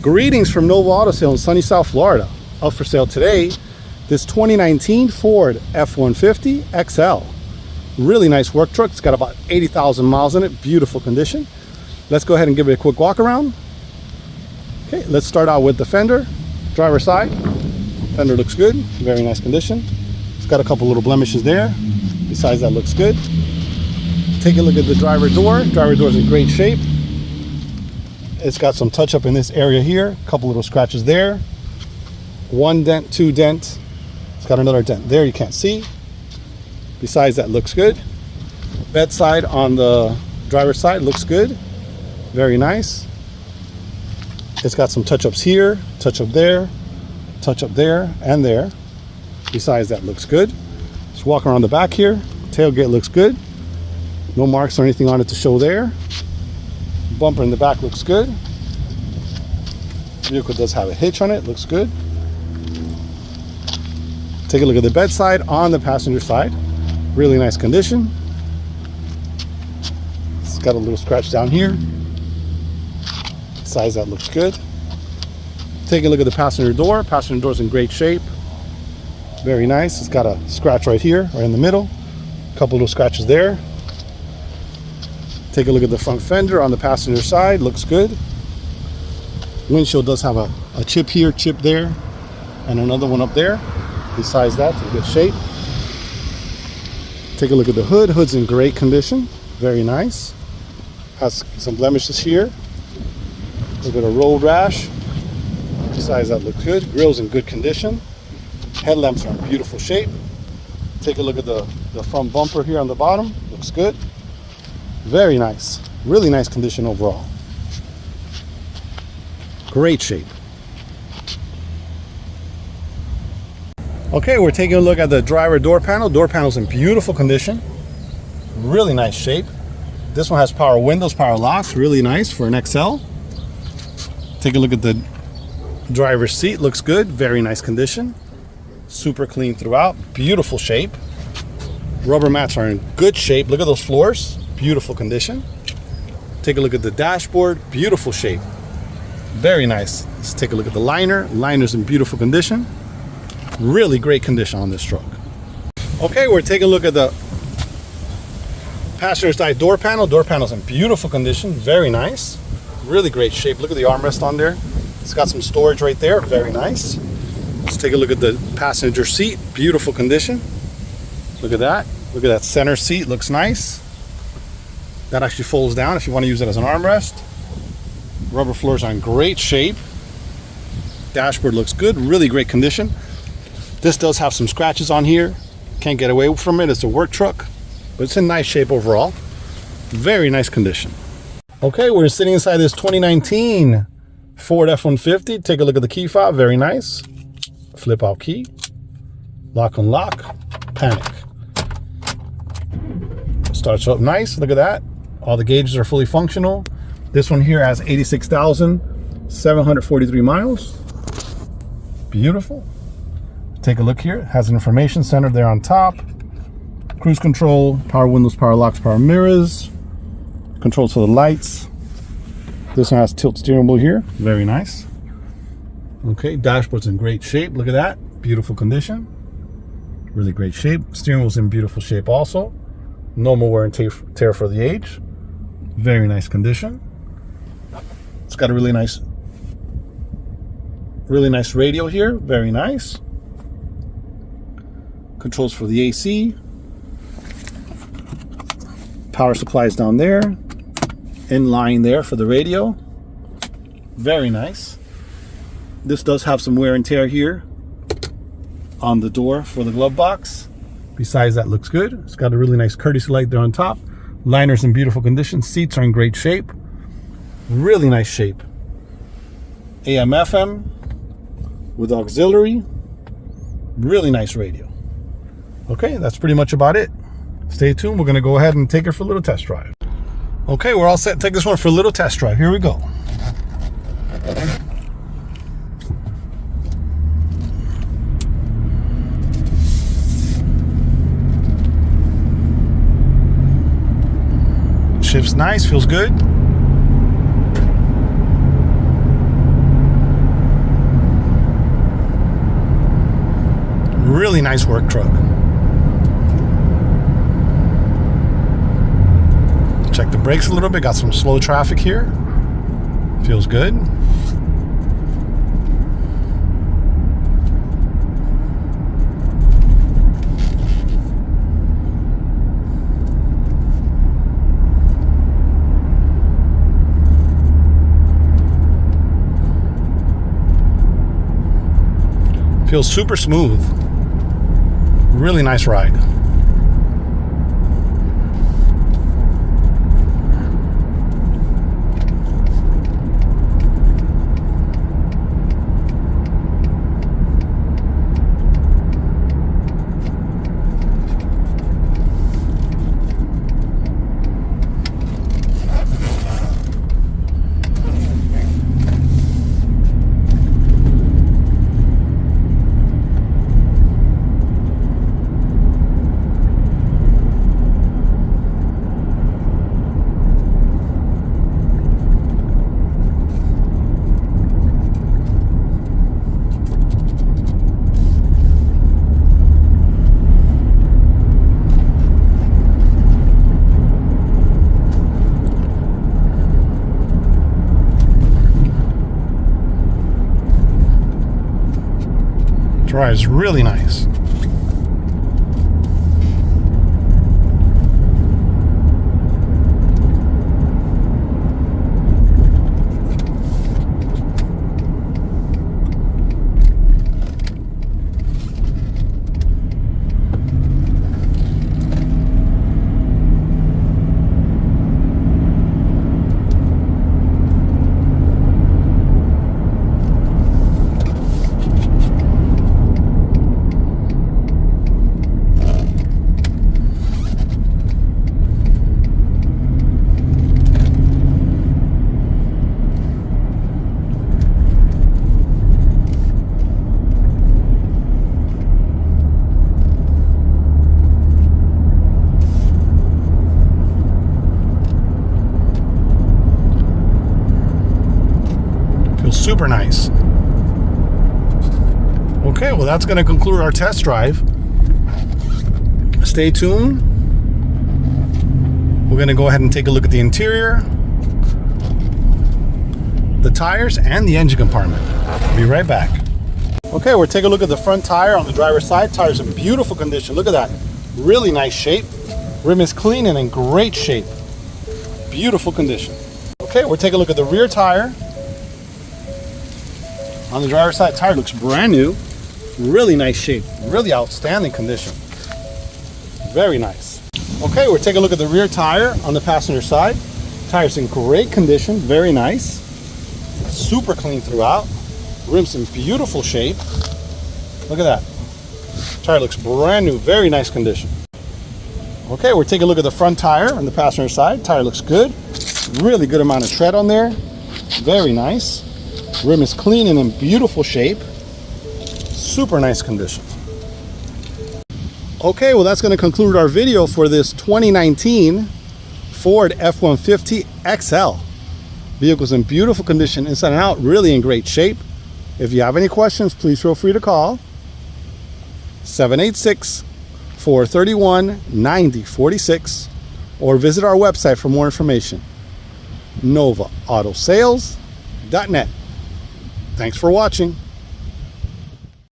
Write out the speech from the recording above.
Greetings from Nova Auto Sale in sunny South Florida. Up for sale today, this 2019 Ford F-150 XL. Really nice work truck. It's got about 80,000 miles in it. Beautiful condition. Let's go ahead and give it a quick walk around. Okay, let's start out with the fender. Driver's side. Fender looks good. Very nice condition. It's got a couple little blemishes there. Besides that, looks good. Take a look at the driver door. Driver door is in great shape. It's got some touch up in this area here. A couple little scratches there. One dent, two dent. It's got another dent there you can't see. Besides that, looks good. Bedside on the driver's side looks good. Very nice. It's got some touch ups here, touch up there, and there. Besides that, looks good. Just walk around the back here. Tailgate looks good. No marks or anything on it to show there. Bumper in the back looks good. Vehicle does have a hitch on it, looks good. Take a look at the bedside on the passenger side. Really nice condition. It's got a little scratch down here. Besides that, looks good. Take a look at the passenger door. Passenger door's in great shape. Very nice. It's got a scratch right here, right in the middle. A couple little scratches there. Take a look at the front fender on the passenger side. Looks good. Windshield does have a chip here, chip there, and another one up there. Besides that, it's in good shape. Take a look at the hood. Hood's in great condition. Very nice. Has some blemishes here. A little bit of road rash. Besides that, looks good. Grill's in good condition. Headlamps are in beautiful shape. Take a look at the front bumper here on the bottom. Looks good. Very nice. Really nice condition overall. Great shape. Okay, we're taking a look at the driver door panel. Door panel's in beautiful condition. Really nice shape. This one has power windows, power locks. Really nice for an XL. Take a look at the driver's seat. Looks good. Very nice condition. Super clean throughout. Beautiful shape. Rubber mats are in good shape. Look at those floors. Beautiful condition. Take a look at the dashboard. Beautiful shape. Very nice. Let's take a look at the liner. Liner's in beautiful condition. Really great condition on this truck. Okay, we're taking a look at the passenger side door panel. Door panel's in beautiful condition. Very nice. Really great shape. Look at the armrest on there. It's got some storage right there. Very nice. Let's take a look at the passenger seat. Beautiful condition. Look at that. Look at that center seat. Looks nice. That actually folds down if you want to use it as an armrest. Rubber floors are in great shape. Dashboard looks good. Really great condition. This does have some scratches on here. Can't get away from it. It's a work truck, but it's in nice shape overall. Very nice condition. Okay, we're sitting inside this 2019 Ford F-150. Take a look at the key fob. Very nice. Flip out key. Lock unlock. Panic. Starts up nice. Look at that. All the gauges are fully functional. This one here has 86,743 miles. Beautiful. Take a look here. It has an information center there on top. Cruise control, power windows, power locks, power mirrors. Controls for the lights. This one has tilt steering wheel here. Very nice. Okay, dashboard's in great shape. Look at that. Beautiful condition. Really great shape. Steering wheel's in beautiful shape also. No more wear and tear for the age. Very nice condition. It's got a really nice radio here. Very nice. Controls for the AC. Power supplies down there. In line there for the radio. Very nice. This does have some wear and tear here on the door for the glove box. Besides that, looks good. It's got a really nice courtesy light there on top. Liner's in beautiful condition. Seats are in great shape. Really nice shape. AM FM with auxiliary. Really nice radio. Okay, that's pretty much about it. Stay tuned. We're going to go ahead and take it for a little test drive. Okay, we're all set. Take this one for a little test drive. Here we go. Shifts nice, feels good. Really nice work truck. Check the brakes a little bit. Got some slow traffic here. Feels good. Feels super smooth. Really nice ride. Drives really nice. Super nice. Okay, well, that's going to conclude our test drive. Stay tuned. We're going to go ahead and take a look at the interior, the tires, and the engine compartment. Be right back. Okay, we're taking a look at the front tire on the driver's side. Tire's in beautiful condition. Look at that. Really nice shape. Rim is clean and in great shape. Beautiful condition. Okay, we're taking a look at the rear tire. On the driver's side, tire looks brand new. Really nice shape. Really outstanding condition. Very nice. Okay, we're taking a look at the rear tire on the passenger side. Tire's in great condition. Very nice. Super clean throughout. Rim's in beautiful shape. Look at that. Tire looks brand new. Very nice condition. Okay, we're taking a look at the front tire on the passenger side. Tire looks good. Really good amount of tread on there. Very nice. Rim is clean and in beautiful shape. Super nice condition. Okay, well, that's going to conclude our video for this 2019 Ford F-150 XL. Vehicle's in beautiful condition inside and out, really in great shape. If you have any questions, please feel free to call 786-431-9046 or visit our website for more information, novaautosales.net. Thanks for watching.